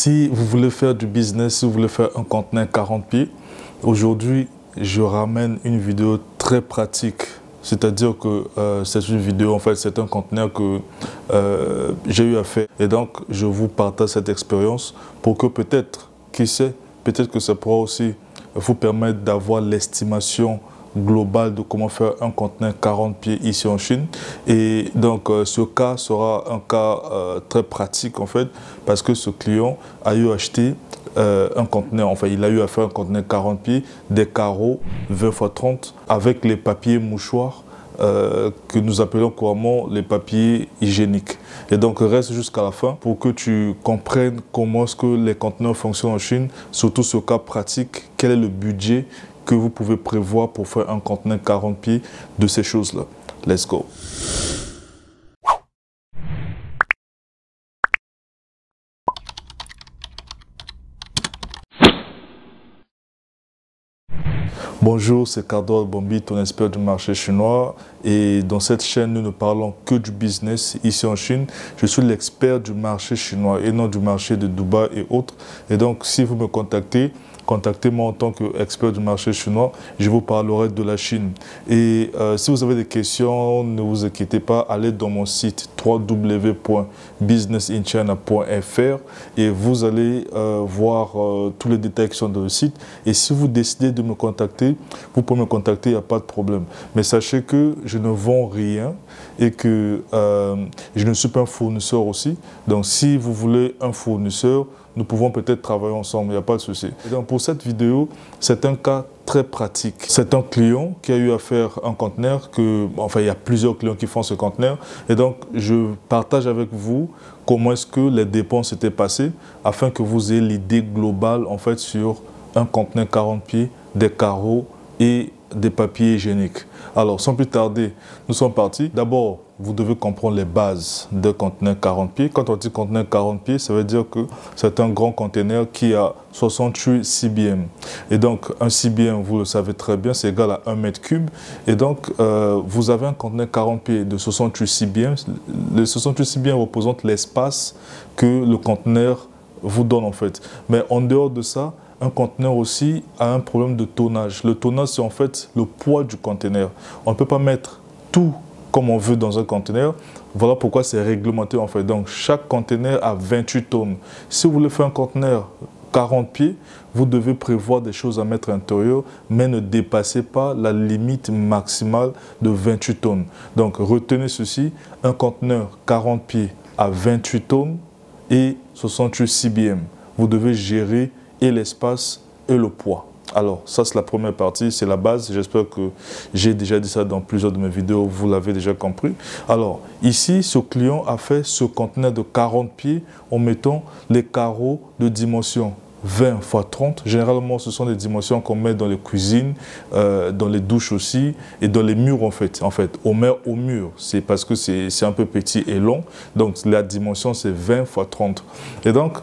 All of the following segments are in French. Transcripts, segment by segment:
Si vous voulez faire du business, si vous voulez faire un conteneur 40 pieds, aujourd'hui, je ramène une vidéo très pratique. C'est-à-dire que c'est une vidéo, en fait, c'est un conteneur que j'ai eu à faire. Et donc, je vous partage cette expérience pour que peut-être, qui sait, peut-être que ça pourra aussi vous permettre d'avoir l'estimation globale de comment faire un conteneur 40 pieds ici en Chine. Et donc, ce cas sera un cas très pratique, en fait, parce que ce client a eu acheté un conteneur, enfin il a eu à faire un conteneur 40 pieds, des carreaux 20 x 30 avec les papiers mouchoirs que nous appelons couramment les papiers hygiéniques. Et donc reste jusqu'à la fin pour que tu comprennes comment est-ce que les conteneurs fonctionnent en Chine, surtout ce cas pratique, quel est le budget que vous pouvez prévoir pour faire un conteneur 40 pieds de ces choses-là. Let's go. Bonjour, c'est Cardo Albombi, ton expert du marché chinois. Et dans cette chaîne, nous ne parlons que du business ici en Chine. Je suis l'expert du marché chinois et non du marché de Dubaï et autres. Et donc, si vous me contactez, contactez-moi en tant qu'expert du marché chinois. Je vous parlerai de la Chine. Et si vous avez des questions, ne vous inquiétez pas. Allez dans mon site www.businessinchina.fr et vous allez voir tous les détails qui sont dans le site. Et si vous décidez de me contacter, vous pouvez me contacter, il n'y a pas de problème. Mais sachez que je ne vends rien et que je ne suis pas un fournisseur aussi. Donc si vous voulez un fournisseur, nous pouvons peut-être travailler ensemble, il n'y a pas de souci. Et donc pour cette vidéo, c'est un cas très pratique. C'est un client qui a eu à faire un conteneur, enfin il y a plusieurs clients qui font ce conteneur. Et donc je partage avec vous comment est-ce que les dépenses étaient passées afin que vous ayez l'idée globale en fait sur un conteneur 40 pieds, des carreaux et des papiers hygiéniques. Alors sans plus tarder, nous sommes partis. D'abord, vous devez comprendre les bases d'un conteneur 40 pieds. Quand on dit conteneur 40 pieds, ça veut dire que c'est un grand conteneur qui a 68 CBM. Et donc, un CBM, vous le savez très bien, c'est égal à 1 mètre cube. Et donc, vous avez un conteneur 40 pieds de 68 CBM. Le 68 CBM représente l'espace que le conteneur vous donne en fait. Mais en dehors de ça, un conteneur aussi a un problème de tonnage. Le tonnage, c'est en fait le poids du conteneur. On ne peut pas mettre tout comme on veut dans un conteneur. Voilà pourquoi c'est réglementé en fait. Donc chaque conteneur a 28 tonnes. Si vous voulez faire un conteneur 40 pieds, vous devez prévoir des choses à mettre à l'intérieur, mais ne dépassez pas la limite maximale de 28 tonnes. Donc retenez ceci, un conteneur 40 pieds à 28 tonnes et 68 CBM. Vous devez gérer et l'espace et le poids. Alors, ça c'est la première partie, c'est la base. J'espère que j'ai déjà dit ça dans plusieurs de mes vidéos, vous l'avez déjà compris. Alors, ici, ce client a fait ce conteneur de 40 pieds en mettant les carreaux de dimension 20 x 30. Généralement, ce sont des dimensions qu'on met dans les cuisines, dans les douches aussi, et dans les murs en fait. On met au mur, c'est parce que c'est un peu petit et long. Donc, la dimension, c'est 20 x 30. Et donc,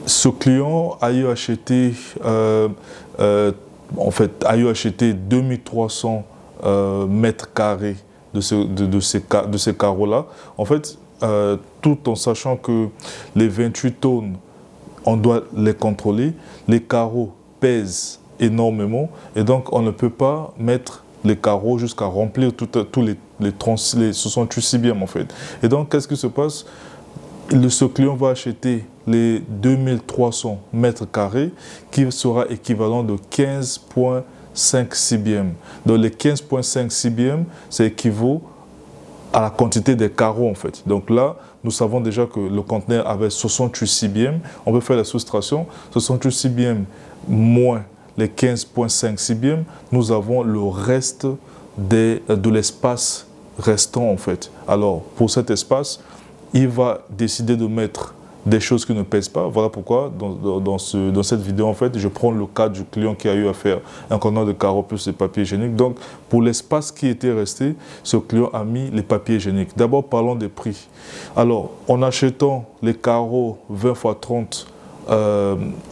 ce client a eu acheté, a acheté 2300 mètres carrés de ces carreaux-là. En fait, tout en sachant que les 28 tonnes, on doit les contrôler. Les carreaux pèsent énormément et donc on ne peut pas mettre les carreaux jusqu'à remplir tous les 68 CBM en fait. Et donc, qu'est-ce qui se passe? Ce client va acheter les 2300 mètres carrés qui sera équivalent de 15,5 CBM. Donc les 15,5 CBM, ça équivaut à la quantité des carreaux en fait. Donc là, nous savons déjà que le conteneur avait 68 CBM. On peut faire la soustraction. 68 CBM moins les 15,5 CBM, nous avons le reste de l'espace restant en fait. Alors pour cet espace, il va décider de mettre des choses qui ne pèsent pas. Voilà pourquoi, dans cette vidéo, en fait, je prends le cas du client qui a eu à faire un conteneur de carreaux plus les papiers hygiéniques. Donc, pour l'espace qui était resté, ce client a mis les papiers hygiéniques. D'abord, parlons des prix. Alors, en achetant les carreaux 20 x 30,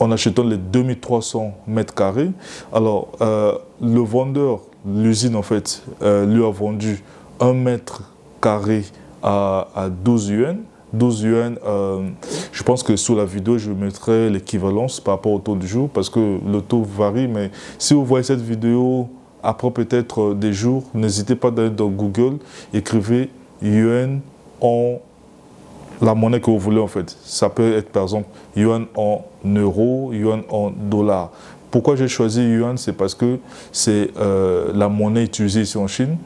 en achetant les 2300 mètres carrés, alors, le vendeur, l'usine, en fait, lui a vendu 1 mètre carré à 12 yuan. 12 yuan, je pense que sous la vidéo, je mettrai l'équivalence par rapport au taux du jour parce que le taux varie. Mais si vous voyez cette vidéo après peut-être des jours, n'hésitez pas d'aller dans Google, écrivez yuan en la monnaie que vous voulez en fait. Ça peut être par exemple yuan en euros, yuan en dollars. Pourquoi j'ai choisi yuan? C'est parce que c'est la monnaie utilisée ici en Chine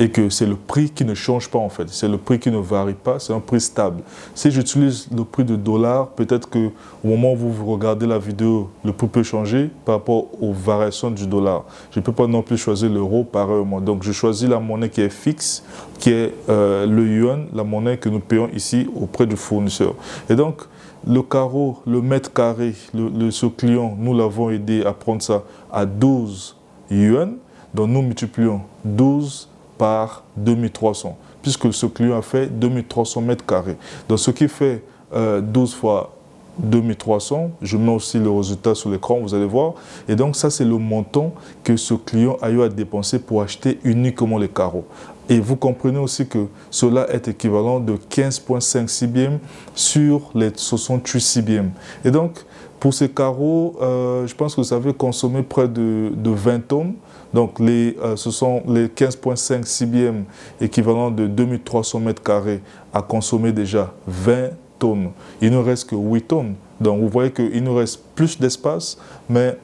et que c'est le prix qui ne change pas en fait. C'est le prix qui ne varie pas, c'est un prix stable. Si j'utilise le prix de dollar, peut-être qu'au moment où vous regardez la vidéo, le prix peut changer par rapport aux variations du dollar. Je ne peux pas non plus choisir l'euro pareillement. Donc je choisis la monnaie qui est fixe, qui est le yuan, la monnaie que nous payons ici auprès du fournisseur. Et donc, le carreau, le mètre carré, ce client, nous l'avons aidé à prendre ça à 12 yuan. Donc nous multiplions 12 par 2300, puisque ce client a fait 2300 mètres carrés. Donc ce qui fait 12 fois 2300, je mets aussi le résultat sur l'écran, vous allez voir. Et donc ça, c'est le montant que ce client a eu à dépenser pour acheter uniquement les carreaux. Et vous comprenez aussi que cela est équivalent de 15,5 CBM sur les 68 CBM. Et donc, pour ces carreaux, je pense que ça avait consommé près de 20 tonnes. Donc, ce sont les 15,5 CBM équivalent de 2300 mètres carrés à consommer déjà 20 tonnes. Il ne reste que 8 tonnes. Donc, vous voyez qu'il nous reste plus d'espace, mais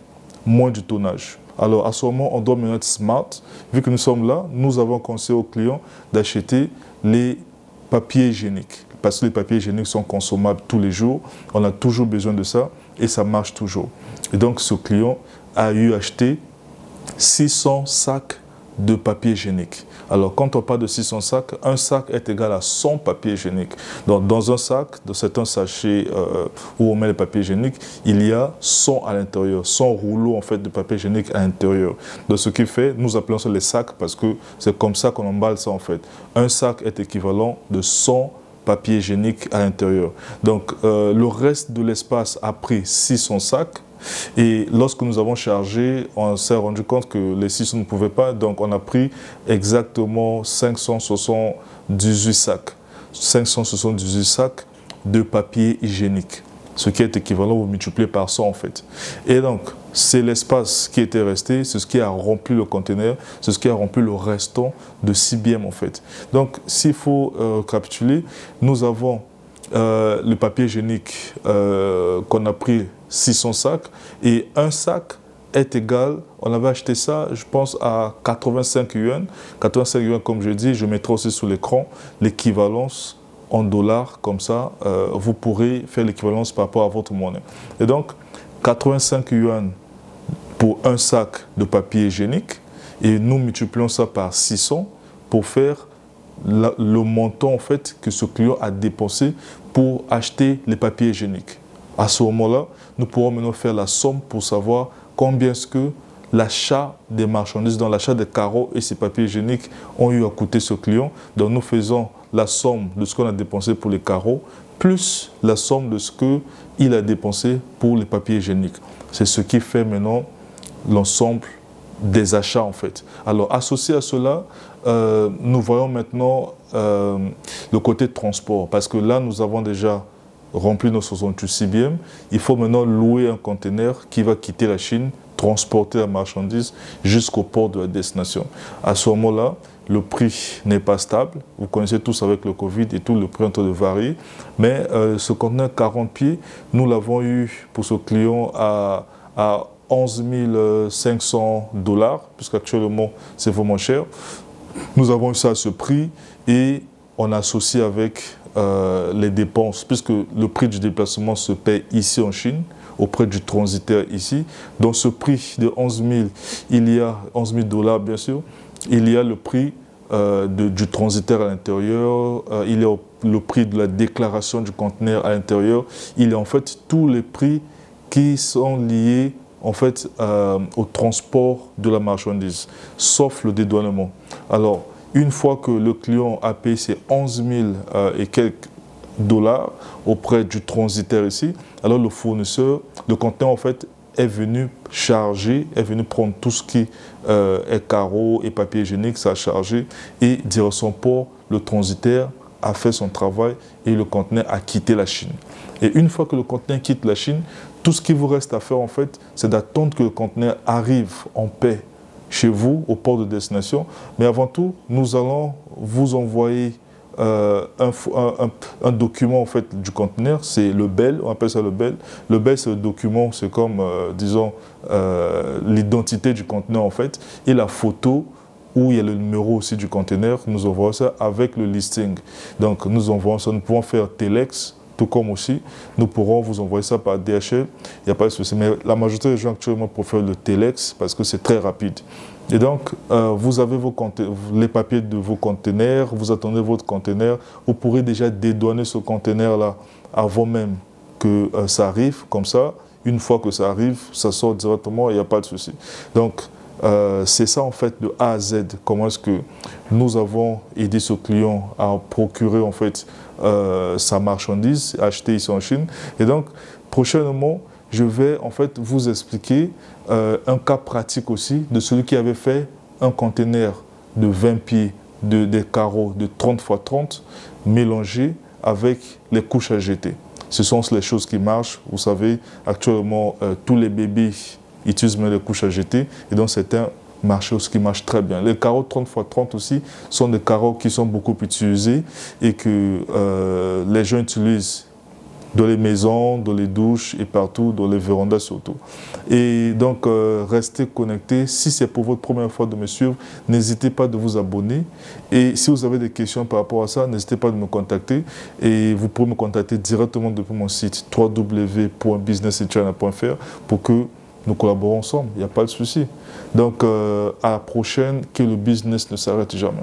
moins du tonnage. Alors, à ce moment, on doit maintenant être smart. Vu que nous sommes là, nous avons conseillé aux clients d'acheter les papiers hygiéniques. Parce que les papiers hygiéniques sont consommables tous les jours. On a toujours besoin de ça et ça marche toujours. Et donc, ce client a eu acheté 600 sacs de papier hygiénique. Alors, quand on parle de 600 sacs, un sac est égal à 100 papiers hygiéniques. Donc, dans un sac, c'est un sachet où on met les papiers hygiéniques, il y a 100 à l'intérieur, 100 rouleaux en fait de papier hygiénique à l'intérieur. Donc, ce qui fait, nous appelons ça les sacs parce que c'est comme ça qu'on emballe ça en fait. Un sac est équivalent de 100 papiers hygiéniques à l'intérieur. Donc, le reste de l'espace a pris 600 sacs. Et lorsque nous avons chargé, on s'est rendu compte que les 600 ne pouvaient pas, donc on a pris exactement 578 sacs. 578 sacs de papier hygiénique, ce qui est équivalent, vous multipliez par 100 en fait. Et donc, c'est l'espace qui était resté, c'est ce qui a rempli le conteneur, c'est ce qui a rempli le restant de CBM en fait. Donc, s'il faut récapituler, nous avons le papier hygiénique qu'on a pris 600 sacs et un sac est égal, on avait acheté ça je pense à 85 yuan. 85 yuan comme je dis, je mettrai aussi sur l'écran l'équivalence en dollars, comme ça vous pourrez faire l'équivalence par rapport à votre monnaie. Et donc 85 yuan pour un sac de papier hygiénique et nous multiplions ça par 600 pour faire le montant en fait que ce client a dépensé pour acheter les papiers hygiéniques. À ce moment-là, nous pourrons maintenant faire la somme pour savoir combien est-ce que l'achat des marchandises, dans l'achat des carreaux et ces papiers hygiéniques ont eu à coûter ce client. Donc nous faisons la somme de ce qu'on a dépensé pour les carreaux plus la somme de ce qu'il a dépensé pour les papiers hygiéniques. C'est ce qui fait maintenant l'ensemble des achats en fait. Alors associé à cela, nous voyons maintenant le côté transport parce que là nous avons déjà rempli nos 68 CBM. Il faut maintenant louer un conteneur qui va quitter la Chine, transporter la marchandise jusqu'au port de la destination. À ce moment-là, le prix n'est pas stable. Vous connaissez tous avec le Covid et tout, le prix est en train de varier. Mais ce conteneur 40 pieds, nous l'avons eu pour ce client à 11 500 $, puisqu'actuellement c'est vraiment cher. Nous avons eu ça à ce prix et on associe avec les dépenses, puisque le prix du déplacement se paie ici en Chine, auprès du transitaire ici. Dans ce prix de 11 000, il y a 11 000 $ bien sûr, il y a le prix du transitaire à l'intérieur, il y a le prix de la déclaration du conteneur à l'intérieur, il y a en fait tous les prix qui sont liés en fait au transport de la marchandise, sauf le dédouanement. Alors, une fois que le client a payé ses 11 000 et quelques dollars auprès du transitaire ici, alors le fournisseur, le conteneur en fait est venu charger, est venu prendre tout ce qui est carreaux et papier hygiénique, ça a chargé et direction port, le transitaire a fait son travail et le conteneur a quitté la Chine. Et une fois que le conteneur quitte la Chine, tout ce qu'il vous reste à faire, en fait, c'est d'attendre que le conteneur arrive en paix chez vous, au port de destination. Mais avant tout, nous allons vous envoyer un document en fait, du conteneur, c'est le BEL, on appelle ça le BEL. Le BEL, c'est le document, c'est comme, disons, l'identité du conteneur en fait, et la photo où il y a le numéro aussi du conteneur, nous envoyons ça avec le listing. Donc nous envoyons ça, nous pouvons faire Telex, tout comme aussi, nous pourrons vous envoyer ça par DHL, il n'y a pas de souci. Mais la majorité des gens actuellement préfèrent le Telex parce que c'est très rapide. Et donc, vous avez les papiers de vos conteneurs, vous attendez votre conteneur, vous pourrez déjà dédouaner ce conteneur-là avant même que ça arrive, comme ça, une fois que ça arrive, ça sort directement, il n'y a pas de souci. Donc, c'est ça en fait de A à Z, comment est-ce que nous avons aidé ce client à procurer en fait sa marchandise achetée ici en Chine. Et donc, prochainement, je vais en fait vous expliquer un cas pratique aussi de celui qui avait fait un conteneur de 20 pieds, des carreaux de 30 x 30 mélangés avec les couches à jeter. Ce sont les choses qui marchent. Vous savez, actuellement, tous les bébés utilisent même les couches à jeter. Et donc, c'est un marché aussi qui marche très bien. Les carreaux 30 x 30 aussi sont des carreaux qui sont beaucoup utilisés et que les gens utilisent dans les maisons, dans les douches et partout, dans les vérandas surtout. Et donc, restez connectés. Si c'est pour votre première fois de me suivre, n'hésitez pas de vous abonner. Et si vous avez des questions par rapport à ça, n'hésitez pas de me contacter. Et vous pouvez me contacter directement depuis mon site www.businessinchina.fr pour que nous collaborons ensemble. Il n'y a pas de souci. Donc, à la prochaine, que le business ne s'arrête jamais.